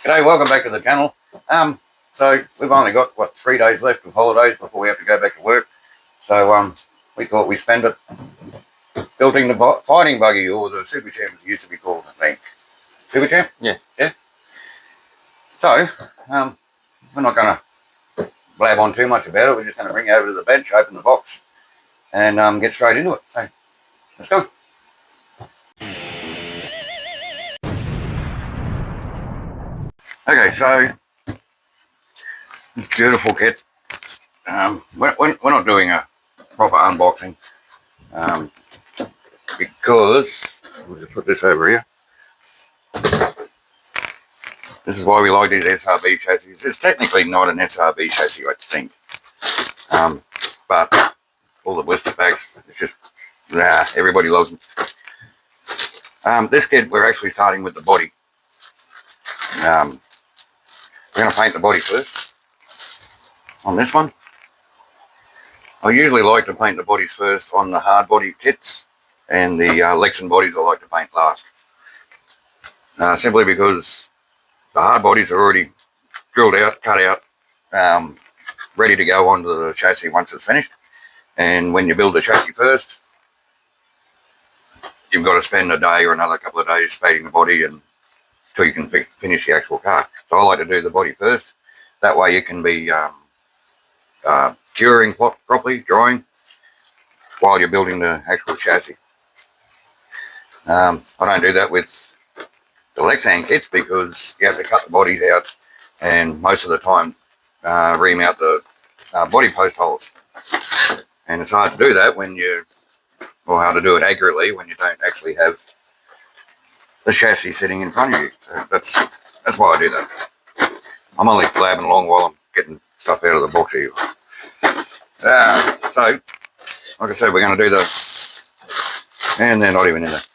G'day, welcome back to the channel. So we've only got, 3 days left of holidays before we have to go back to work. So we thought we'd spend it building the fighting buggy, or the Super Champ as it used to be called, I think. Super Champ? Yeah. Yeah. So, we're not going to blab on too much about it. We're just going to bring it over to the bench, open the box, and get straight into it. So, let's go. Okay, so this beautiful kit. We're not doing a proper unboxing because we'll just put this over here. This is why we like these SRB chassis. It's technically not an SRB chassis, I think, but all the blister packs, it's just everybody loves them. This kit, we're actually starting with the body. We're going to paint the body first on this one. I usually like to paint the bodies first on the hard body kits, and the Lexan bodies I like to paint last. Simply because the hard bodies are already drilled out, cut out, ready to go onto the chassis once it's finished. And when you build the chassis first, you've got to spend a day or another couple of days painting the body until you can finish the actual car. So I like to do the body first. That way you can be curing properly, drying, while you're building the actual chassis. I don't do that with the Lexan kits because you have to cut the bodies out and most of the time ream out the body post holes. And it's hard to do that when or how to do it accurately when you don't actually have the chassis sitting in front of you. So that's why I do that. I'm only blabbing along while I'm getting stuff out of the box here. So, like I said, we're going to do and they're not even in there.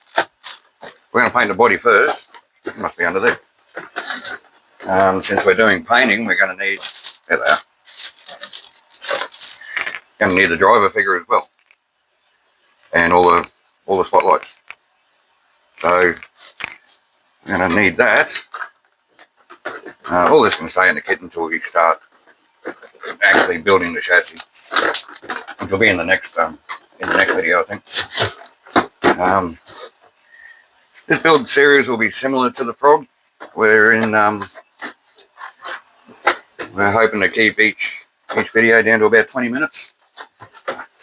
We're going to paint the body first. It must be under there. Since we're doing painting, we're going to need, there they are. Going to need the driver figure as well, and all the spotlights. So we're going to need that. All this can stay in the kit until we start actually building the chassis, which will be in the next video, I think. This build series will be similar to the Frog. We're hoping to keep each video down to about 20 minutes.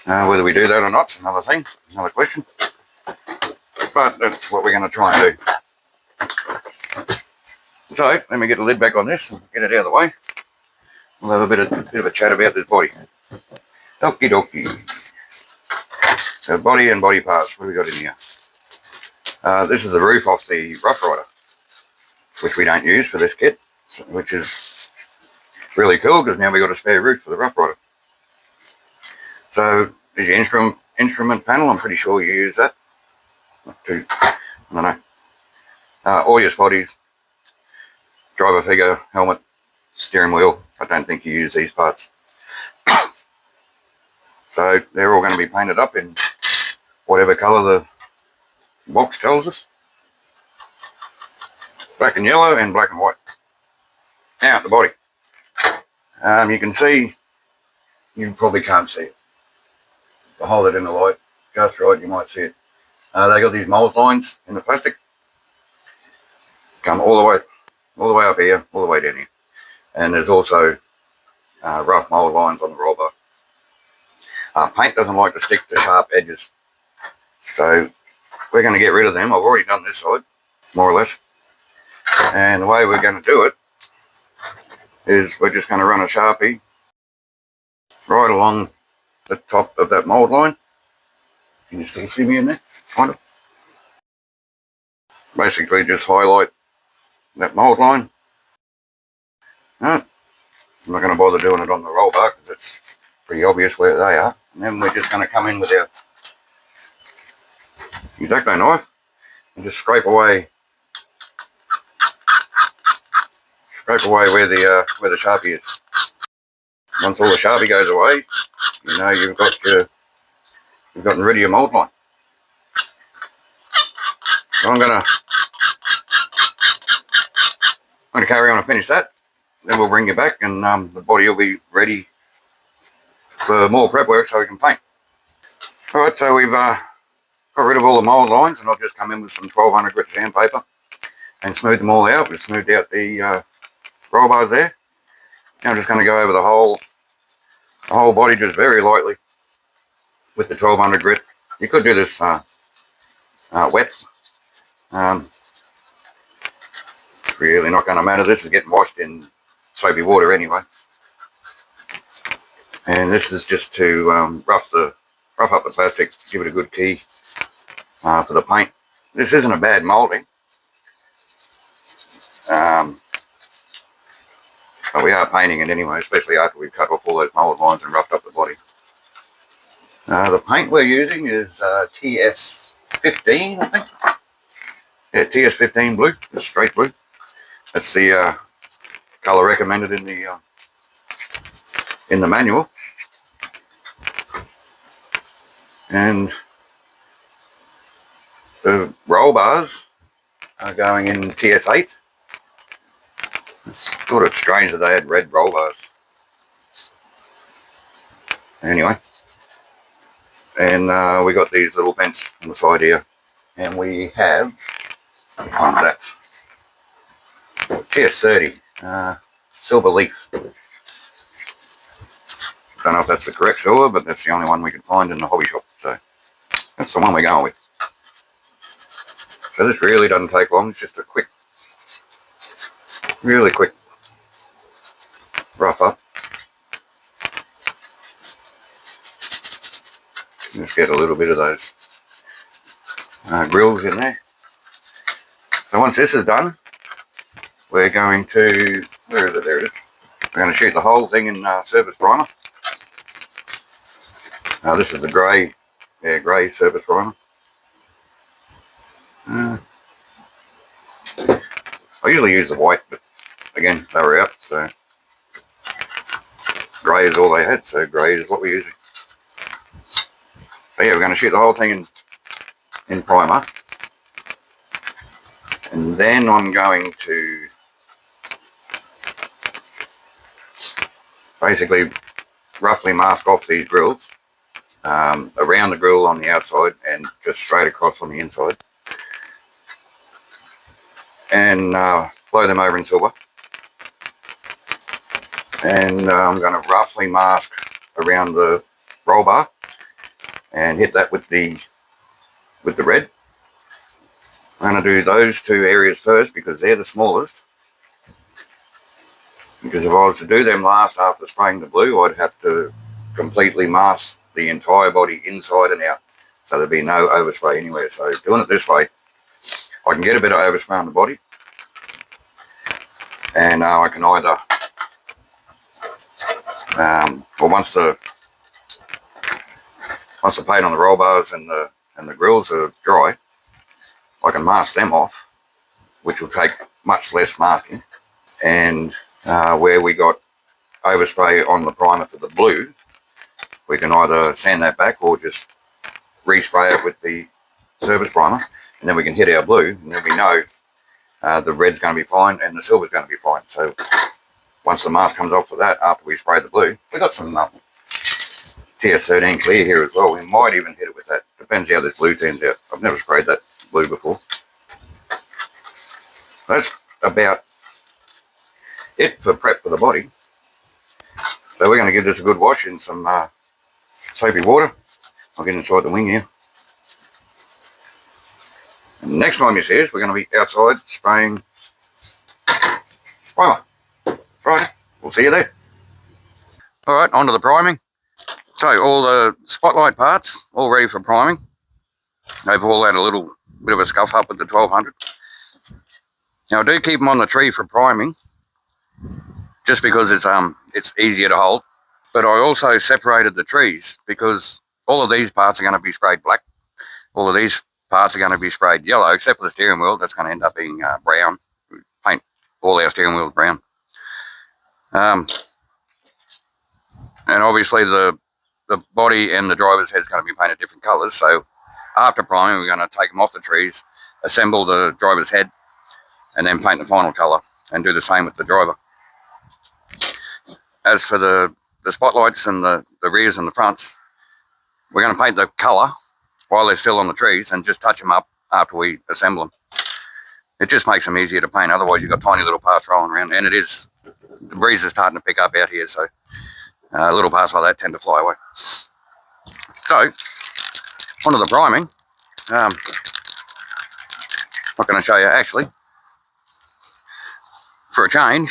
Whether we do that or not is another thing, another question. But that's what we're going to try and do. So let me get the lid back on this and get it out of the way. We'll have a bit of a chat about this body. Okie dokie. So body and body parts. What have we got in here? This is the roof off the Rough Rider, which we don't use for this kit, which is really cool because now we've got a spare roof for the Rough Rider. So there's your instrument panel. I'm pretty sure you use that. I don't know. All your spotties, driver figure, helmet, steering wheel. I don't think you use these parts. So they're all going to be painted up in whatever colour the box tells us. Black and yellow and black and white. Now the body. You can see, you probably can't see it. If I hold it in the light just right, you might see it. They got these mould lines in the plastic. Come all the way up here, all the way down here. And there's also rough mould lines on the roll bar. Paint doesn't like to stick to sharp edges, so we're going to get rid of them. I've already done this side, more or less. And the way we're going to do it is we're just going to run a Sharpie right along the top of that mould line. Can you still see me in there? Kind of. Basically just highlight that mould line. No, I'm not going to bother doing it on the roll bar because it's pretty obvious where they are. And then we're just going to come in with our X-Acto knife and just scrape away where the Sharpie is. Once all the Sharpie goes away, you know you've gotten rid of your mould line. So I'm going to carry on and finish that. Then we'll bring you back, and the body will be ready for more prep work so we can paint. Alright, so we've got rid of all the mould lines, and I've just come in with some 1200 grit sandpaper and smoothed them all out. We've smoothed out the roll bars there. Now I'm just going to go over the whole body just very lightly with the 1200 grit. You could do this wet. It's really not going to matter. This is getting washed in soapy water anyway. And this is just to rough up the plastic, give it a good key for the paint. This isn't a bad moulding. But we are painting it anyway, especially after we've cut off all those mould lines and roughed up the body. The paint we're using is TS15, I think. Yeah, TS15 blue, just straight blue. That's the colour recommended in the manual. And the roll bars are going in TS8. It's sort of strange that they had red roll bars. Anyway, and we got these little vents on the side here, and we have that TS30 silver leaf. Don't know if that's the correct silver, but that's the only one we could find in the hobby shop, so that's the one we're going with. So this really doesn't take long. It's just a quick, really quick rough up. Just get a little bit of those grills in there. So once this is done, we're going to, where is it? There it is. We're going to shoot the whole thing in surface primer. This is the grey, grey surface primer. I usually use the white, but again, they were out, so grey is all they had, so grey is what we're using. So yeah, we're going to shoot the whole thing in primer, and then I'm going to basically roughly mask off these grills, around the grill on the outside and just straight across on the inside, and blow them over in silver. And I'm going to roughly mask around the roll bar and hit that with the red. I'm going to do those two areas first because they're the smallest. Because if I was to do them last after spraying the blue, I'd have to completely mask the entire body inside and out, so there'd be no overspray anywhere. So doing it this way, I can get a bit of overspray on the body, and I can either, well, once the paint on the roll bars and the grills are dry, I can mask them off, which will take much less masking. And where we got overspray on the primer for the blue, we can either sand that back or just respray it with the surface primer, and then we can hit our blue, and then we know the red's going to be fine and the silver's going to be fine. So once the mask comes off for that, after we spray the blue, we got some TS13 clear here as well. We might even hit it with that. Depends how this blue turns out. I've never sprayed that blue before. That's about it for prep for the body. So we're going to give this a good wash in some soapy water. I'll get inside the wing here. And the next time you see us, we're going to be outside spraying primer. Right, we'll see you there. Alright, on to the priming. So all the spotlight parts, all ready for priming. They've all had a little bit of a scuff up with the 1200. Now I do keep them on the tree for priming, just because it's easier to hold. But I also separated the trees because all of these parts are going to be sprayed black. All of these parts are going to be sprayed yellow, except for the steering wheel. That's going to end up being brown. We paint all our steering wheels brown. And obviously the body and the driver's head is going to be painted different colours. So after priming, we're going to take them off the trees, assemble the driver's head, and then paint the final colour. and do the same with the driver. As for the spotlights and the rears and the fronts, we're going to paint the colour while they're still on the trees and just touch them up after we assemble them. It just makes them easier to paint, otherwise you've got tiny little parts rolling around, and the breeze is starting to pick up out here, so little parts like that tend to fly away. So, onto the priming. I'm not going to show you actually. For a change,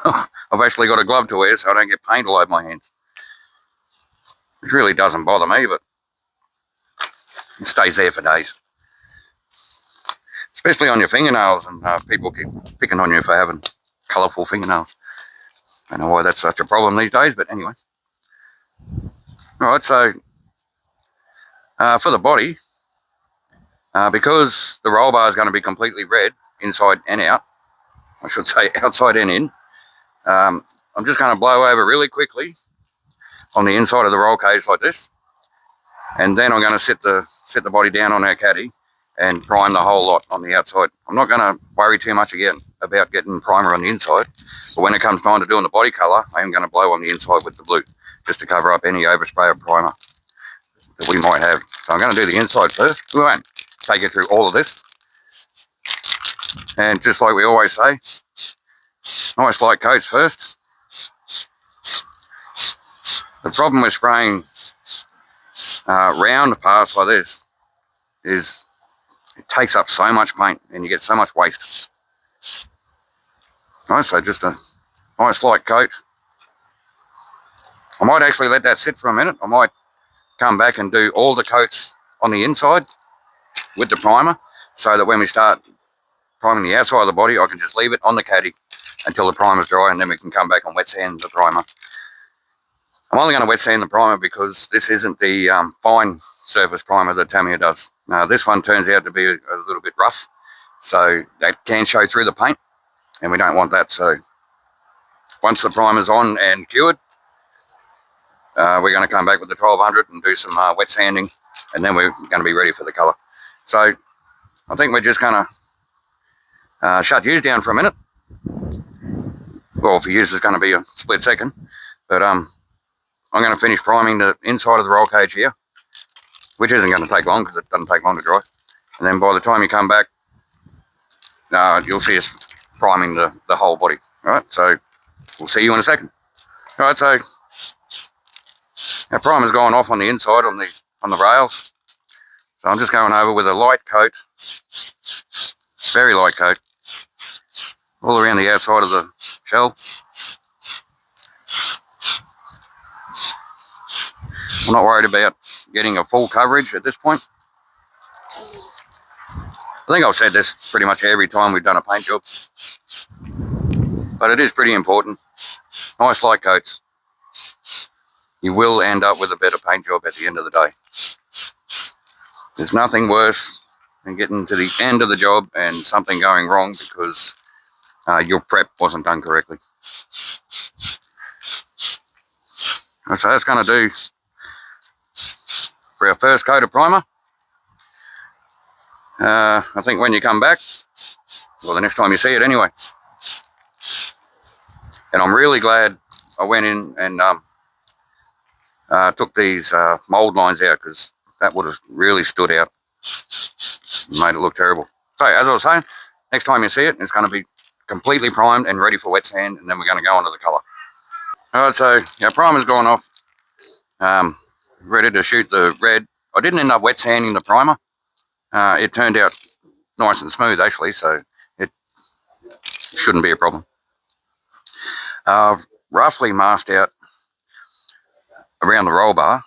I've actually got a glove to wear so I don't get paint all over my hands. It really doesn't bother me, but it stays there for days. Especially on your fingernails, and people keep picking on you for having colourful fingernails. I don't know why that's such a problem these days, but anyway. Alright, so for the body, because the roll bar is going to be completely red, inside and out, I should say outside and in, I'm just going to blow over really quickly on the inside of the roll cage like this, and then I'm going to sit the body down on our caddy and prime the whole lot on the outside. I'm not going to worry too much again about getting primer on the inside, but when it comes time to doing the body colour, I am going to blow on the inside with the blue, just to cover up any overspray of primer that we might have. So I'm going to do the inside first. We won't take you through all of this. And just like we always say, nice light coats first. The problem with spraying round parts like this is it takes up so much paint and you get so much waste. Right, so just a nice light coat. I might actually let that sit for a minute. I might come back and do all the coats on the inside with the primer, so that when we start priming the outside of the body, I can just leave it on the caddy until the primer's dry, and then we can come back and wet sand the primer. I'm only going to wet sand the primer because this isn't the fine surface primer that Tamiya does. Now this one turns out to be a little bit rough, so that can show through the paint, and we don't want that. So once the primer's on and cured, we're going to come back with the 1200 and do some wet sanding, and then we're going to be ready for the colour. So I think we're just going to shut yous down for a minute. Well, for yous it's going to be a split second, but I'm going to finish priming the inside of the roll cage here, which isn't going to take long because it doesn't take long to dry. And then by the time you come back, you'll see us priming the whole body. All right, so we'll see you in a second. All right, so our primer's gone off on the inside on the rails. So I'm just going over with a light coat, very light coat, all around the outside of the shell. I'm not worried about getting a full coverage at this point. I think I've said this pretty much every time we've done a paint job, but it is pretty important. Nice light coats. You will end up with a better paint job at the end of the day. There's nothing worse than getting to the end of the job and something going wrong because your prep wasn't done correctly. So that's going to do for our first coat of primer. I think when you come back, well, the next time you see it anyway. And I'm really glad I went in and took these mold lines out, because that would have really stood out and made it look terrible. So as I was saying, next time you see it, it's going to be completely primed and ready for wet sand, and then we're going to go on to the colour. Alright, so our primer's gone off. Ready to shoot the red. I didn't end up wet sanding the primer. It turned out nice and smooth actually, so it shouldn't be a problem. Roughly masked out around the roll bar.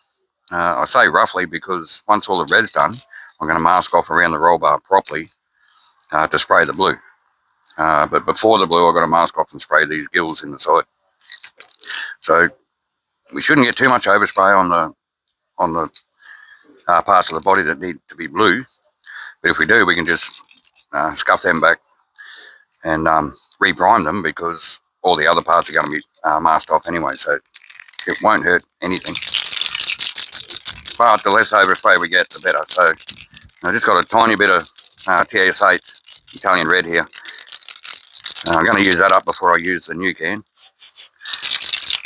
I say roughly because once all the red's done, I'm going to mask off around the roll bar properly to spray the blue. But before the blue, I've got to mask off and spray these gills in the side. So we shouldn't get too much overspray on the parts of the body that need to be blue. But if we do, we can just scuff them back and re-prime them, because all the other parts are going to be masked off anyway, so it won't hurt anything. But the less overspray we get, the better. So I just got a tiny bit of TS8 Italian red here. I'm going to use that up before I use the new can.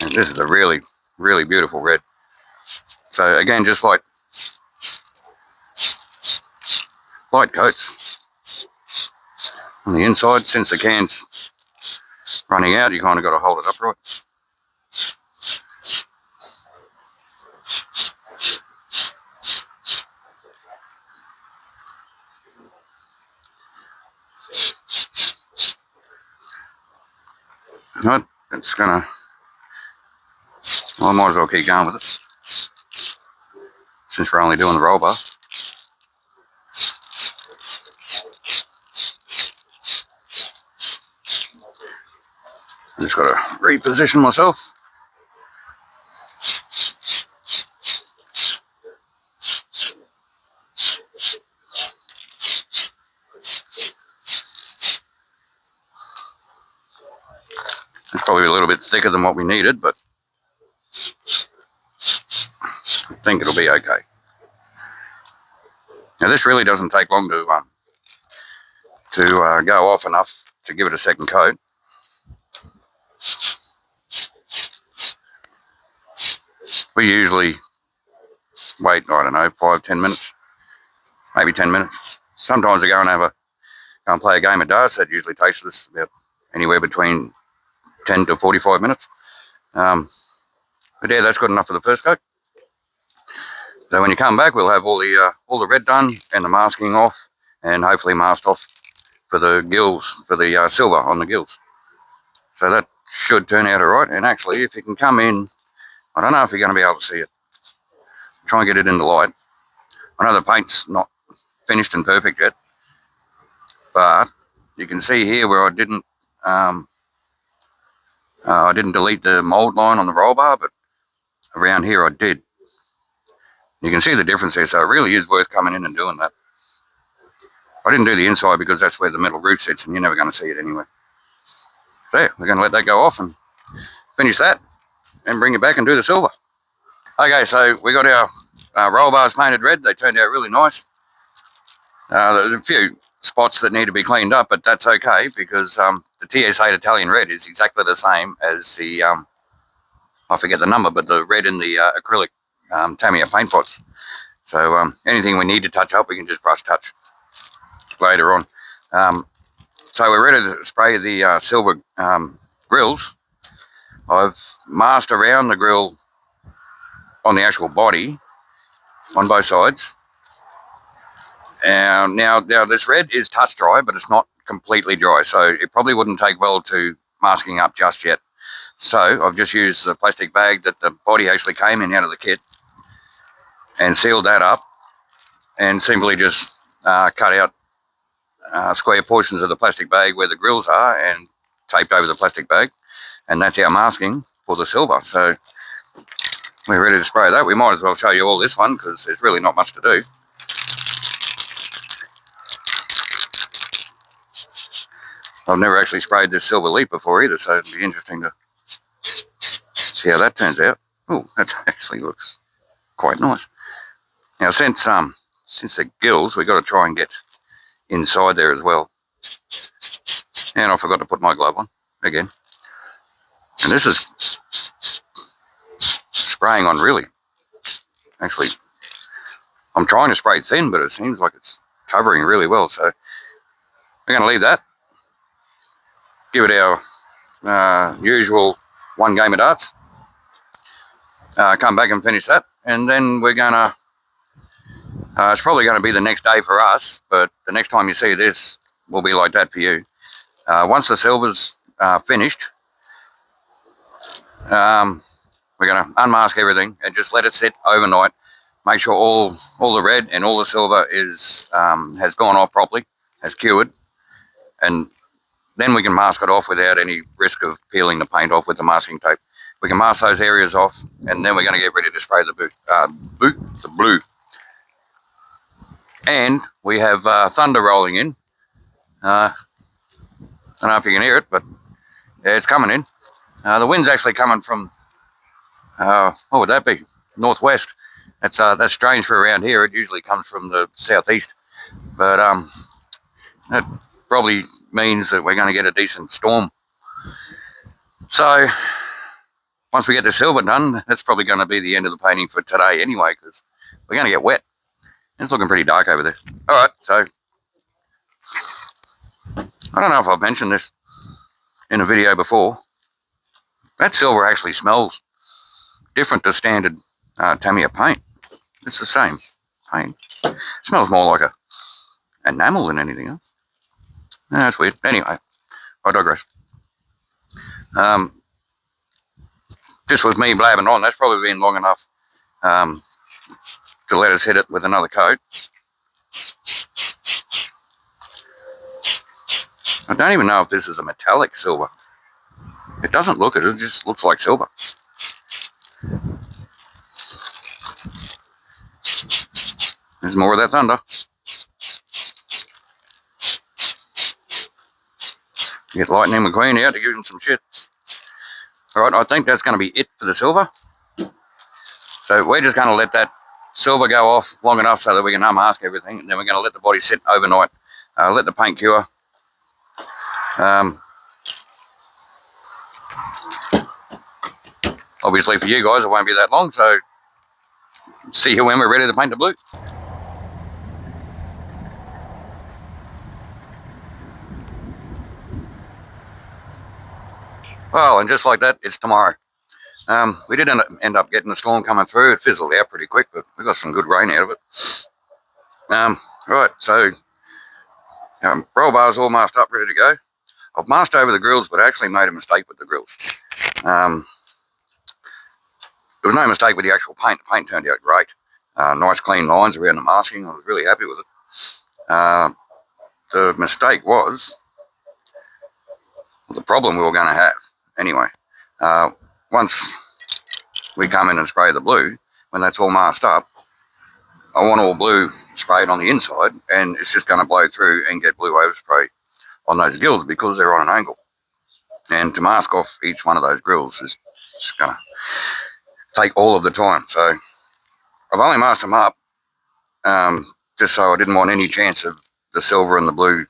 And this is a really, really beautiful red. So again, just like light coats on the inside. Since the can's running out, you kind of got to hold it upright. Right, it's gonna, well, I might as well keep going with it since we're only doing the roll bar. I just got to reposition myself. It's probably a little bit thicker than what we needed, but I think it'll be okay. Now this really doesn't take long to go off enough to give it a second coat. We usually wait, I don't know, 5-10 minutes, maybe 10 minutes. Sometimes I go and play a game of darts. That usually takes us about anywhere between 10 to 45 minutes. But yeah, that's good enough for the first coat. So when you come back, we'll have all the red done and the masking off, and hopefully masked off for the gills, for the silver on the gills. So that should turn out all right. And actually, if you can come in, I don't know if you're going to be able to see it. Try and get it in the light. I know the paint's not finished and perfect yet, but you can see here where I didn't delete the mold line on the roll bar, but around here I did. You can see the difference there, so it really is worth coming in and doing that. I didn't do the inside because that's where the metal roof sits and you're never going to see it anyway. So yeah, we're going to let that go off and finish that and bring it back and do the silver. Okay, so we got our roll bars painted red. They turned out really nice. There's a few spots that need to be cleaned up, but that's okay because the TS8 Italian red is exactly the same as the, I forget the number, but the red in the acrylic Tamiya paint pots. So anything we need to touch up, we can just brush touch later on. So we're ready to spray the silver grills. I've masked around the grill on the actual body on both sides. And now this red is touch dry, but it's not completely dry, so it probably wouldn't take well to masking up just yet. So I've just used the plastic bag that the body actually came in out of the kit and sealed that up, and simply just cut out square portions of the plastic bag where the grills are and taped over the plastic bag, and that's our masking for the silver. So we're ready to spray that. We might as well show you all this one because there's really not much to do. I've never actually sprayed this silver leaf before either, so it'll be interesting to see how that turns out. Oh, that actually looks quite nice. Now, since the gills, we've got to try and get inside there as well. And I forgot to put my glove on again. And this is spraying on really. Actually, I'm trying to spray thin, but it seems like it's covering really well. So we're going to leave that. Give it our usual one game of darts. Come back and finish that. And then we're going to, it's probably going to be the next day for us, but the next time you see this will be like that for you. Once the silver's finished, we're going to unmask everything and just let it sit overnight. Make sure all the red and all the silver is has gone off properly, has cured, and then we can mask it off without any risk of peeling the paint off with the masking tape. We can mask those areas off, and then we're going to get ready to spray the blue. And we have thunder rolling in. I don't know if you can hear it, but yeah, it's coming in. The wind's actually coming from, what would that be? Northwest. That's strange for around here. It usually comes from the southeast. But probably means that we're going to get a decent storm. So once we get the silver done, that's probably going to be the end of the painting for today anyway, because we're going to get wet. It's looking pretty dark over there. All right, so I don't know if I've mentioned this in a video before. That silver actually smells different to standard Tamiya paint. It's the same paint. It smells more like a enamel than anything else. No, that's weird. Anyway, I digress. Just with me blabbing on, that's probably been long enough to let us hit it with another coat. I don't even know if this is a metallic silver. It doesn't look it, it just looks like silver. There's more of that thunder. Get Lightning McQueen out to give him some shit. Alright, I think that's going to be it for the silver. So we're just going to let that silver go off long enough so that we can unmask everything, and then we're going to let the body sit overnight, let the paint cure. Obviously for you guys it won't be that long, so see you when we're ready to paint the blue. Well, and just like that, it's tomorrow. We did end up getting the storm coming through. It fizzled out pretty quick, but we got some good rain out of it. Right, so roll bar's all masked up, ready to go. I've masked over the grills, but I actually made a mistake with the grills. There was no mistake with the actual paint. The paint turned out great. Nice clean lines around the masking. I was really happy with it. The mistake was the problem we were going to have. Anyway, once we come in and spray the blue, when that's all masked up, I want all blue sprayed on the inside, and it's just going to blow through and get blue overspray on those grills because they're on an angle. And to mask off each one of those grills is just going to take all of the time. So I've only masked them up just so I didn't want any chance of the silver and the blue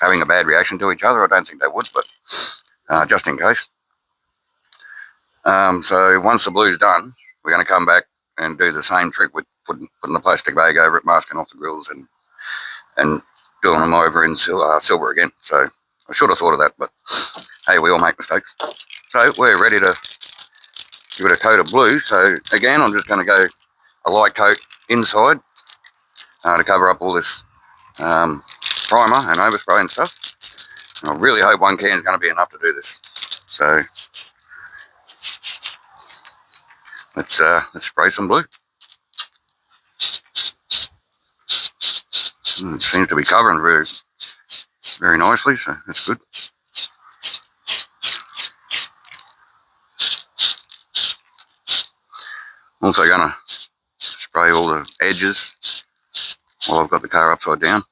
having a bad reaction to each other. I don't think they would, but just in case. So once the blue's done, we're going to come back and do the same trick with putting the plastic bag over it, masking off the grills, and doing them over in silver again. So I should have thought of that, but hey, we all make mistakes. So we're ready to give it a coat of blue. So again, I'm just going to go a light coat inside to cover up all this primer and overspray and stuff. And I really hope one can is going to be enough to do this. So let's spray some blue. It seems to be covering very, very nicely, so that's good. Also going to spray all the edges while I've got the car upside down.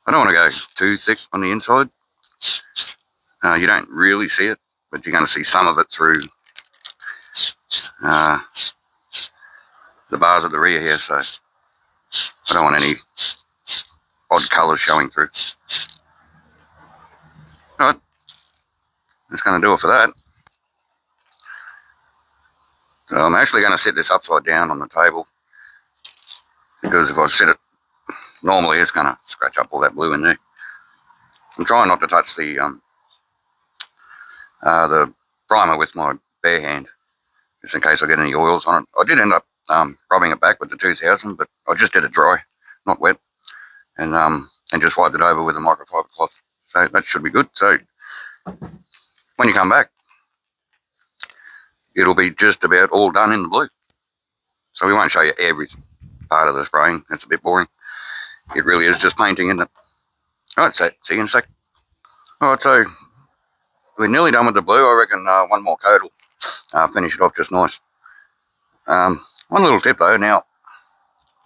I don't want to go too thick on the inside. You don't really see it, but you're going to see some of it through the bars at the rear here, so I don't want any odd colours showing through. Alright, that's going to do it for that. So I'm actually going to set this upside down on the table, because if I set it normally, it's going to scratch up all that blue in there. I'm trying not to touch the primer with my bare hand, just in case I get any oils on it. I did end up rubbing it back with the 2000, but I just did it dry, not wet, and just wiped it over with a microfiber cloth. So that should be good. So when you come back, it'll be just about all done in the blue. So we won't show you every part of the spraying. That's a bit boring. It really is just painting, isn't it? Alright, so see you in a sec. Alright, so we're nearly done with the blue. I reckon one more coat will finish it off just nice. One little tip though, now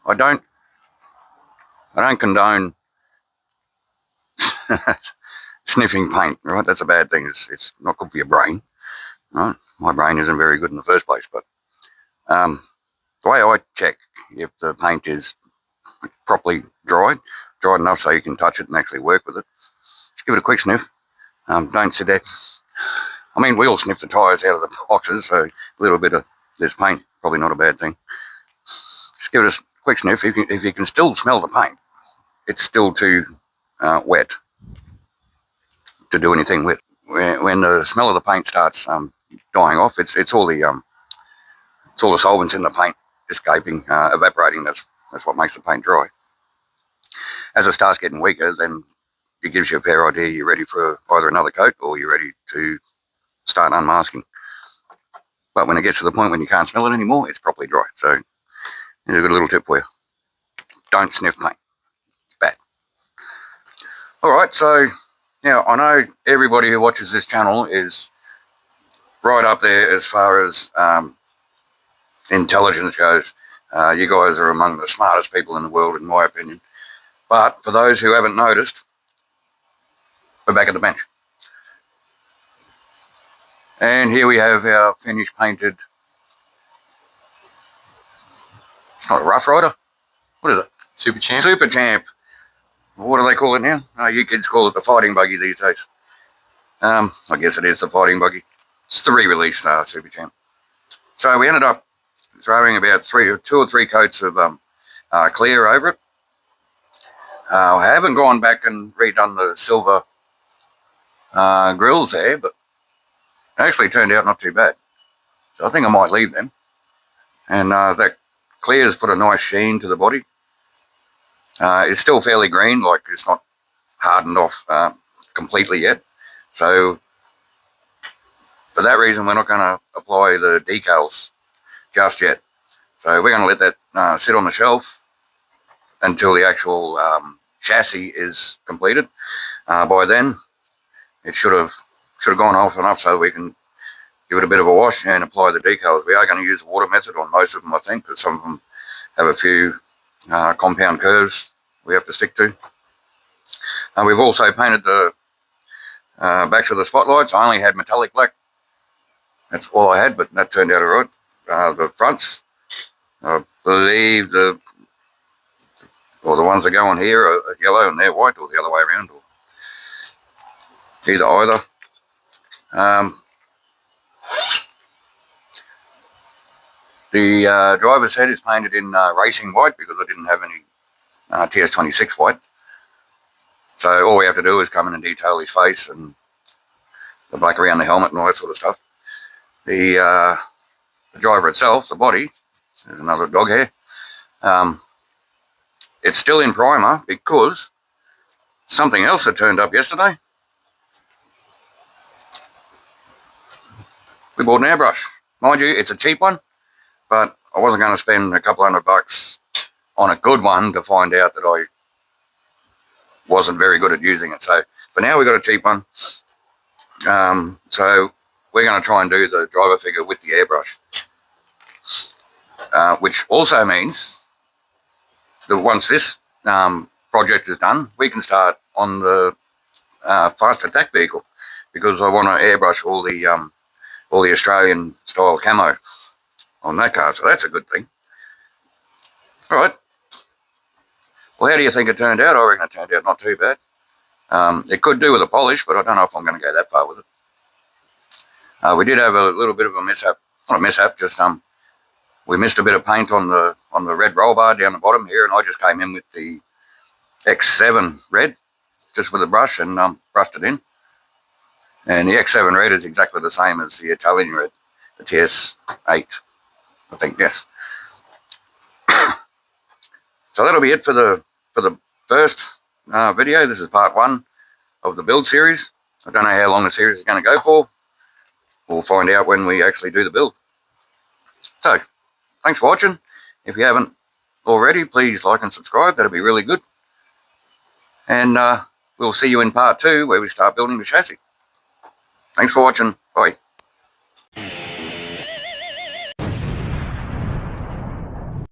I don't condone sniffing paint, right? That's a bad thing. It's not good for your brain, right? My brain isn't very good in the first place, but the way I check if the paint is properly dried enough so you can touch it and actually work with it, just give it a quick sniff. Don't sit there. I mean, we all sniff the tyres out of the boxes, so a little bit of this paint, probably not a bad thing. Just give it a quick sniff. If you can still smell the paint, it's still too wet to do anything with. When the smell of the paint starts dying off, it's all the solvents in the paint escaping, evaporating. That's what makes the paint dry. As it starts getting weaker, then it gives you a fair idea you're ready for either another coat or you're ready to start unmasking. But when it gets to the point when you can't smell it anymore, it's properly dry. So here's a good little tip for you. Don't sniff paint. It's bad. Alright, so now I know everybody who watches this channel is right up there as far as intelligence goes. You guys are among the smartest people in the world, in my opinion. But for those who haven't noticed, we're back at the bench. And here we have our finished painted, it's not a Rough Rider, what is it? Super Champ. Super Champ. What do they call it now? Oh, you kids call it the fighting buggy these days. I guess it is the fighting buggy. It's the re-release Super Champ. So we ended up throwing about 2 or 3 coats of clear over it. I haven't gone back and redone the silver grills there, but it actually turned out not too bad. So I think I might leave them. And that clear's put a nice sheen to the body. It's still fairly green, like it's not hardened off completely yet. So for that reason, we're not going to apply the decals just yet. So we're going to let that sit on the shelf until the actual chassis is completed. By then, it should have gone off enough so we can give it a bit of a wash and apply the decals. We are going to use the water method on most of them, I think, because some of them have a few compound curves we have to stick to. We've also painted the backs of the spotlights. I only had metallic black. That's all I had, but that turned out alright. The fronts, I believe the ones that go on here are yellow and they're white, or the other way around, or either. The driver's head is painted in racing white because I didn't have any TS26 white. So all we have to do is come in and detail his face and the black around the helmet and all that sort of stuff. The driver itself, the body, there's another dog hair. It's still in primer because something else that turned up yesterday. We bought an airbrush. Mind you, it's a cheap one, but I wasn't going to spend a couple $100 on a good one to find out that I wasn't very good at using it. So for now, we got a cheap one. So we're going to try and do the driver figure with the airbrush, which also means that once this project is done, we can start on the fast attack vehicle, because I want to airbrush all the Australian style camo on that car. So that's a good thing. All right. Well, how do you think it turned out? I reckon it turned out not too bad. It could do with a polish, but I don't know if I'm going to go that far with it. We did have a little bit of a mishap. Not a mishap, just we missed a bit of paint on the red roll bar down the bottom here, and I just came in with the X7 red, just with a brush, and brushed it in. And the X7 red is exactly the same as the Italian red, the TS8, I think, yes. So that'll be it for the first video. This is part 1 of the build series. I don't know how long the series is going to go for. We'll find out when we actually do the build. So, thanks for watching. If you haven't already, please like and subscribe. That'll be really good. And we'll see you in part 2 where we start building the chassis. Thanks for watching. Bye.